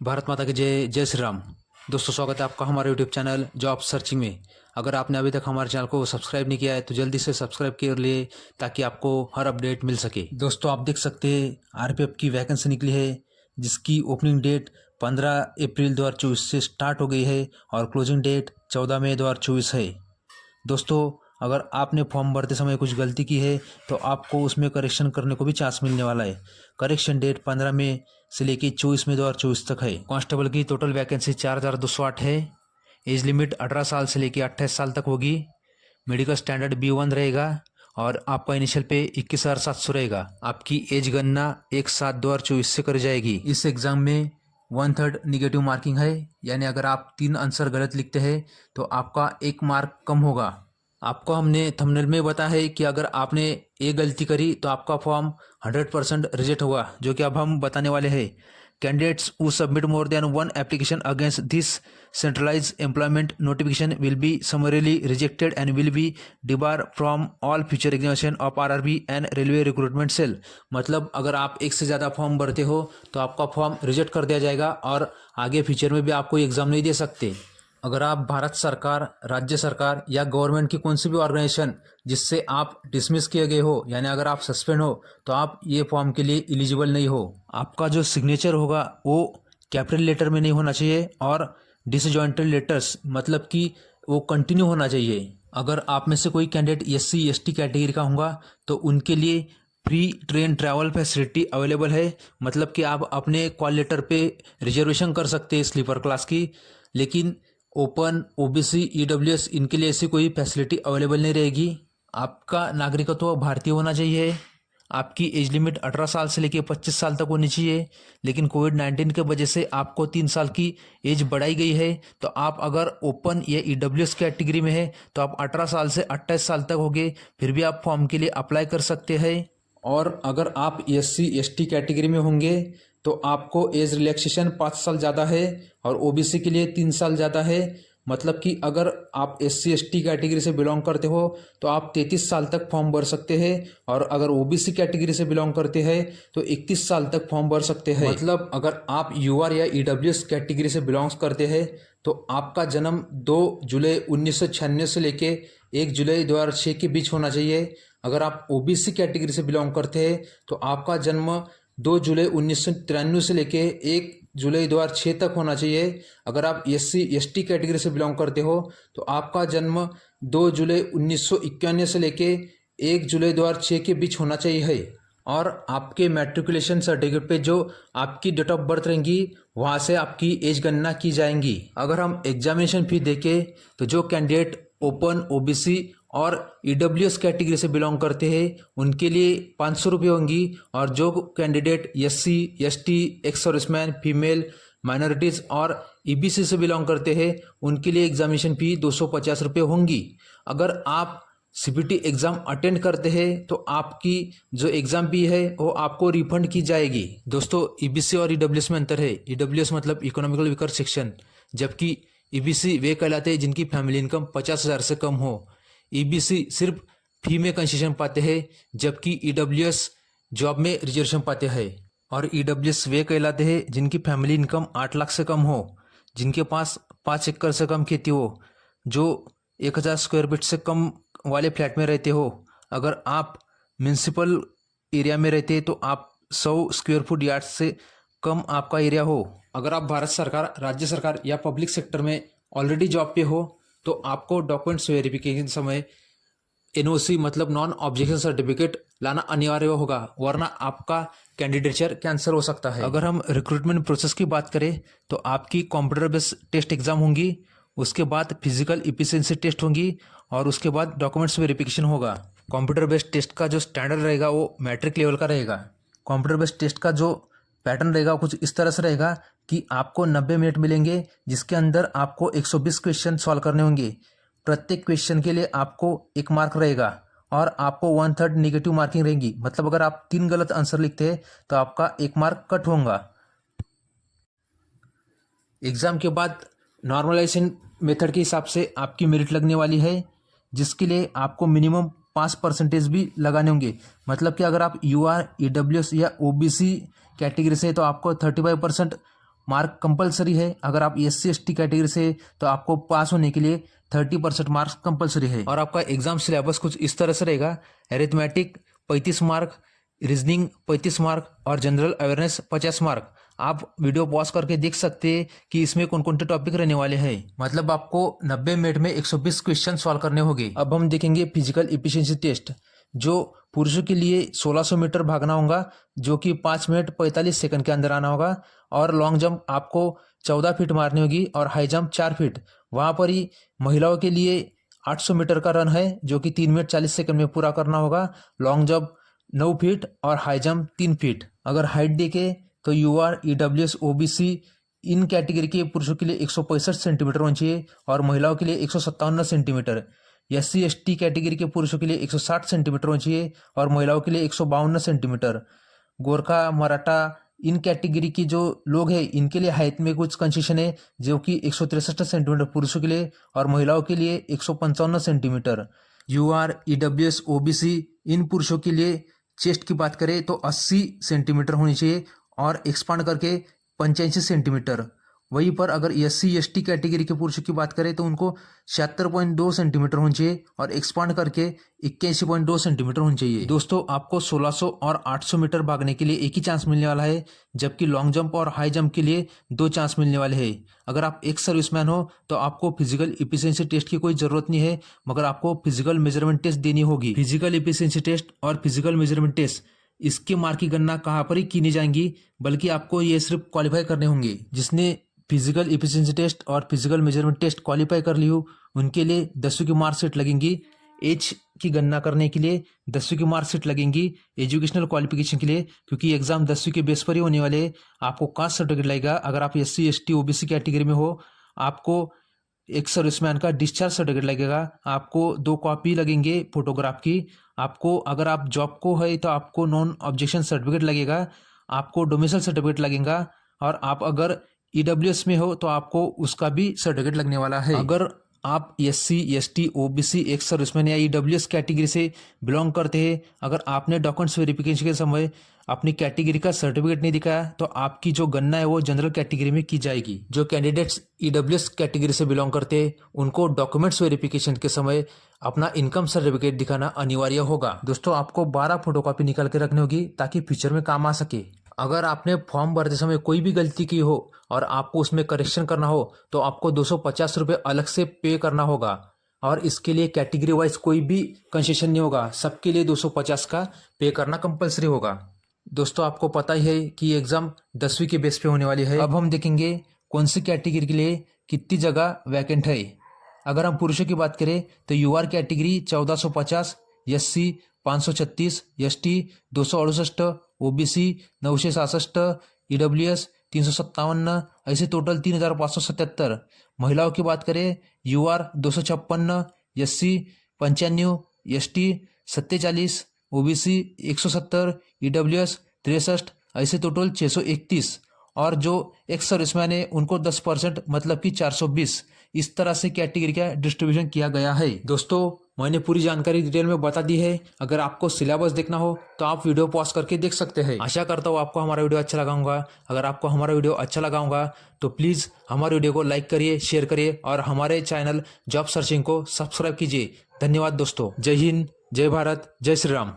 भारत माता की जय। जय श्री राम। दोस्तों, स्वागत है आपका हमारे यूट्यूब चैनल जॉब सर्चिंग में। अगर आपने अभी तक हमारे चैनल को सब्सक्राइब नहीं किया है तो जल्दी से सब्सक्राइब कर लिए ताकि आपको हर अपडेट मिल सके। दोस्तों, आप देख सकते हैं आरपीएफ की वैकेंसी निकली है जिसकी ओपनिंग डेट 15 अप्रैल 2024 से स्टार्ट हो गई है और क्लोजिंग डेट 14 मई 2024 है। दोस्तों, अगर आपने फॉर्म भरते समय कुछ गलती की है तो आपको उसमें करेक्शन करने को भी चांस मिलने वाला है। करेक्शन डेट 15 मई से लेकर 24 मई 2024 तक है। कांस्टेबल की टोटल वैकेंसी 4208 है। एज लिमिट 18 साल से लेकर 28 साल तक होगी। मेडिकल स्टैंडर्ड B1 रहेगा और आपका इनिशियल पे 21,700 रहेगा। आपकी एज गणना 1/7/2024 से करी जाएगी। इस एग्जाम में 1/3 निगेटिव मार्किंग है, यानी अगर आप 3 आंसर गलत लिखते हैं तो आपका 1 मार्क कम होगा। आपको हमने थंबनेल में बताया है कि अगर आपने एक गलती करी तो आपका फॉर्म 100% रिजेक्ट होगा, जो कि अब हम बताने वाले हैं। Candidates who submit more than one application against this centralised employment notification will be summarily rejected and will be debar from all future examination of RRB and railway recruitment cell. मतलब अगर आप एक से ज़्यादा फॉर्म भरते हो तो आपका फॉर्म रिजेक्ट कर दिया जाएगा और आगे फ्यूचर में भी आप कोई एग्जाम नहीं दे सकते। अगर आप भारत सरकार, राज्य सरकार या गवर्नमेंट की कौन सी भी ऑर्गेनाइजेशन जिससे आप डिसमिस किए गए हो, यानी अगर आप सस्पेंड हो, तो आप ये फॉर्म के लिए एलिजिबल नहीं हो। आपका जो सिग्नेचर होगा वो कैपिटल लेटर में नहीं होना चाहिए और डिसजॉइंटेड लेटर्स मतलब कि वो कंटिन्यू होना चाहिए। अगर आप में से कोई कैंडिडेट SC/ST कैटेगरी का होगा तो उनके लिए free train travel facility available है। मतलब कि आप अपने कॉल लेटर पे रिजर्वेशन कर सकते हैं स्लीपर क्लास की, लेकिन ओपन, OBC, EWS इनके लिए ऐसी कोई फैसिलिटी अवेलेबल नहीं रहेगी। आपका नागरिकत्व भारतीय होना चाहिए। आपकी एज लिमिट 18 साल से लेकर 25 साल तक होनी चाहिए, लेकिन कोविड-19 के वजह से आपको 3 साल की एज बढ़ाई गई है। तो आप अगर ओपन या EWS कैटेगरी में है तो आप 18 साल से 28 साल तक होगे, फिर भी आप फॉर्म के लिए अप्लाई कर सकते हैं। और अगर आप SC/ST कैटेगरी में होंगे तो आपको एज रिलैक्सेशन 5 साल ज़्यादा है और OBC के लिए 3 साल ज़्यादा है। मतलब कि अगर आप SC/ST कैटेगरी से बिलोंग करते हो तो आप 33 साल तक फॉर्म भर सकते हैं और अगर OBC कैटेगरी से बिलोंग करते हैं तो 31 साल तक फॉर्म भर सकते हैं। मतलब अगर आप UR या EWS कैटेगरी से बिलोंग्स करते हैं तो आपका जन्म 2 जुलाई 1996 से लेके 1 जुलाई 2006 के बीच होना चाहिए। अगर आप OBC कैटेगरी से बिलोंग करते हैं तो आपका जन्म 2 जुलाई 1993 से लेके 1 जुलाई 2006 तक होना चाहिए। अगर आप SC/ST कैटेगरी से बिलोंग करते हो तो आपका जन्म 2 जुलाई 1991 से लेके 1 जुलाई 2006 के बीच होना चाहिए। और आपके मैट्रिकुलेशन सर्टिफिकेट पे जो आपकी डेट ऑफ बर्थ रहेंगी वहाँ से आपकी एज गणना की जाएंगी। अगर हम एग्जामिनेशन फी देखें तो जो कैंडिडेट ओपन, OBC और EWS कैटेगरी से बिलोंग करते हैं उनके लिए 500 रुपये होंगी और जो candidate SC/ST, ex serviceman, female, minorities और EBC से बिलोंग करते हैं उनके लिए एग्जामिनेशन फ़ी 250 रुपये होंगी। अगर आप CBT एग्ज़ाम अटेंड करते हैं तो आपकी जो एग्ज़ाम फ़ी है वो आपको रिफंड की जाएगी। दोस्तों, EBC और EWS में अंतर है। EWS मतलब इकोनॉमिकल वीकर सेक्शन, जबकि EBC वे कहलाते हैं जिनकी फैमिली इनकम 50,000 से कम हो। EBC सिर्फ फी में कंसेशन पाते हैं, जबकि EWS जॉब में रिजर्वेशन पाते हैं। और EWS वे कहलाते हैं जिनकी फैमिली इनकम 8 लाख से कम हो, जिनके पास 5 एकड़ से कम खेती हो, जो 1000 स्क्वायर फीट से कम वाले फ्लैट में रहते हो। अगर आप म्यूनसिपल एरिया में रहते हैं तो आप 100 स्क्वायर फुट यार्ड से कम आपका एरिया हो। अगर आप भारत सरकार, राज्य सरकार या पब्लिक सेक्टर में ऑलरेडी जॉब पे हो तो आपको डॉक्यूमेंट्स वेरिफिकेशन समय NOC मतलब नॉन ऑब्जेक्शन सर्टिफिकेट लाना अनिवार्य होगा, वरना आपका कैंडिडेचर कैंसिल हो सकता है। अगर हम रिक्रूटमेंट प्रोसेस की बात करें तो आपकी कंप्यूटर बेस्ड टेस्ट एग्जाम होंगी, उसके बाद फिजिकल इफिशिएंसी टेस्ट होंगी और उसके बाद डॉक्यूमेंट्स वेरिफिकेशन होगा। कंप्यूटर बेस्ड टेस्ट का जो स्टैंडर्ड रहेगा वो मैट्रिक लेवल का रहेगा। कंप्यूटर बेस्ड टेस्ट का जो पैटर्न रहेगा कुछ इस तरह से रहेगा कि आपको 90 मिनट मिलेंगे जिसके अंदर आपको 120 क्वेश्चन सॉल्व करने होंगे। प्रत्येक क्वेश्चन के लिए आपको 1 मार्क रहेगा और आपको 1/3 निगेटिव मार्किंग रहेगी। मतलब अगर आप 3 गलत आंसर लिखते हैं तो आपका 1 मार्क कट होगा। एग्जाम के बाद नॉर्मलाइजेशन मेथड के हिसाब से आपकी मेरिट लगने वाली है, जिसके लिए आपको मिनिमम 5% भी लगाने होंगे। मतलब कि अगर आप UR, EWS या OBC कैटेगरी से तो आपको 35% मार्क कंपलसरी है। अगर आप SC/ST कैटेगरी से तो आपको पास होने के लिए 30% मार्क्स कंपलसरी है। और आपका एग्जाम सिलेबस कुछ इस तरह से रहेगा। अरिथमेटिक 35 मार्क, रीजनिंग 35 मार्क और जनरल अवेयरनेस 50 मार्क। आप वीडियो पॉज करके देख सकते हैं कि इसमें कौन कौन से टॉपिक रहने वाले हैं। मतलब आपको 90 मिनट में 120 क्वेश्चन सॉल्व करने होंगे। अब हम देखेंगे फिजिकल इफिशिएंसी टेस्ट, जो पुरुषों के लिए 1600 मीटर भागना होगा, जो कि 5 मिनट 45 सेकंड के अंदर आना होगा। और लॉन्ग जंप आपको 14 फीट मारनी होगी और हाई जंप 4 फीट। वहां पर ही महिलाओं के लिए 800 मीटर का रन है, जो कि 3 मिनट 40 सेकंड में पूरा करना होगा। लॉन्ग जंप 9 फीट और हाई जंप 3 फीट। अगर हाइट देखे तो UR, EWS, OBC इन कैटेगरी के पुरुषों के लिए 165 सेंटीमीटर होना चाहिए और महिलाओं के लिए 157 सेंटीमीटर। SC/ST कैटेगरी के पुरुषों के लिए 160 सेंटीमीटर होना चाहिए और महिलाओं के लिए 152 सेंटीमीटर। गोरखा, मराठा इन कैटेगरी की जो लोग हैं इनके लिए हाइट में कुछ कंसेशन है, जो कि 163 सेंटीमीटर पुरुषों के लिए और महिलाओं के लिए 155 सेंटीमीटर। UR, EWS, OBC इन पुरुषों के लिए चेस्ट की बात करें तो 80 सेंटीमीटर होनी चाहिए और एक्सपांड करके 85 सेंटीमीटर। वहीं पर अगर SC/ST कैटेगरी के पुरुषों की बात करें तो उनको 76.2 सेंटीमीटर होना चाहिए और एक्सपांड करके 81.2 सेंटीमीटर होना चाहिए। दोस्तों आपको 1600 और 800 मीटर भागने के लिए एक ही चांस मिलने वाला है, जबकि लॉन्ग जंप और हाई जंप के लिए 2 चांस मिलने वाले हैं। अगर आप एक सर्विसमैन हो तो आपको फिजिकल इफिशिएंसी टेस्ट की कोई जरूरत नहीं है, मगर आपको फिजिकल मेजरमेंट टेस्ट देनी होगी। फिजिकल इफिशिएंसी टेस्ट और फिजिकल मेजरमेंट टेस्ट, इसके मार्क की गणना कहाँ पर ही की नहीं जाएंगी, बल्कि आपको ये सिर्फ क्वालिफाई करने होंगे। जिसने फिजिकल इफिशिएंसी टेस्ट और फिजिकल मेजरमेंट टेस्ट क्वालिफाई कर ली हो उनके लिए 10वीं की मार्कशीट लगेंगी। एज की गणना करने के लिए 10वीं की मार्कशीट लगेंगी एजुकेशनल क्वालिफिकेशन के लिए, क्योंकि एग्जाम 10वीं के बेस पर ही होने वाले। आपको कास्ट सर्टिफिकेट लगेगा। अगर आप SC/ST OBC कैटेगरी में हो आपको एक सर्विसमैन का डिस्चार्ज सर्टिफिकेट लगेगा। आपको 2 कॉपी लगेंगे फोटोग्राफ की। आपको अगर आप जॉब को है तो आपको नॉन ऑब्जेक्शन सर्टिफिकेट लगेगा। आपको डोमिसाइल सर्टिफिकेट लगेगा और आप अगर EWS में हो तो आपको उसका भी सर्टिफिकेट लगने वाला है। अगर आप SC/ST OBC एक सर्विसमैन या EWS कैटेगरी से बिलोंग करते हैं, अगर आपने डॉक्यूमेंट्स वेरिफिकेशन के समय अपनी कैटेगरी का सर्टिफिकेट नहीं दिखाया तो आपकी जो गणना है वो जनरल कैटेगरी में की जाएगी। जो कैंडिडेट्स EWS कैटेगरी से बिलोंग करते हैं उनको डॉक्यूमेंट्स वेरिफिकेशन के समय अपना इनकम सर्टिफिकेट दिखाना अनिवार्य होगा। दोस्तों आपको 12 फोटोकॉपी निकाल के रखनी होगी ताकि फ्यूचर में काम आ सके। अगर आपने फॉर्म भरते समय कोई भी गलती की हो और आपको उसमें करेक्शन करना हो तो आपको 250 रुपये अलग से पे करना होगा और इसके लिए कैटेगरी वाइज कोई भी कंसेशन नहीं होगा। सबके लिए 250 का पे करना कंपलसरी होगा। दोस्तों आपको पता ही है कि एग्जाम 10वीं के बेस पे होने वाली है। अब हम देखेंगे कौन सी कैटेगरी के लिए कितनी जगह वैकेंट है। अगर हम पुरुषों की बात करें तो UR category 1450, SC 536, ST 268, OBC 967, EWS 357, ऐसे टोटल 3577। महिलाओं की बात करें UR 256, SC 95, ST 47, OBC 170, EWS 63, ऐसे टोटल 631। और जो एक्स सर्विसमैन है उनको 10% मतलब कि 420। इस तरह से कैटेगरी का डिस्ट्रीब्यूशन किया गया है। दोस्तों मैंने पूरी जानकारी डिटेल में बता दी है। अगर आपको सिलेबस देखना हो तो आप वीडियो पॉज करके देख सकते हैं। आशा करता हूँ आपको हमारा वीडियो अच्छा लगा होगा। अगर आपको हमारा वीडियो अच्छा लगा होगा तो प्लीज़ हमारे वीडियो को लाइक करिए, शेयर करिए और हमारे चैनल जॉब सर्चिंग को सब्सक्राइब कीजिए। धन्यवाद दोस्तों। जय हिंद, जय भारत, जय श्री राम।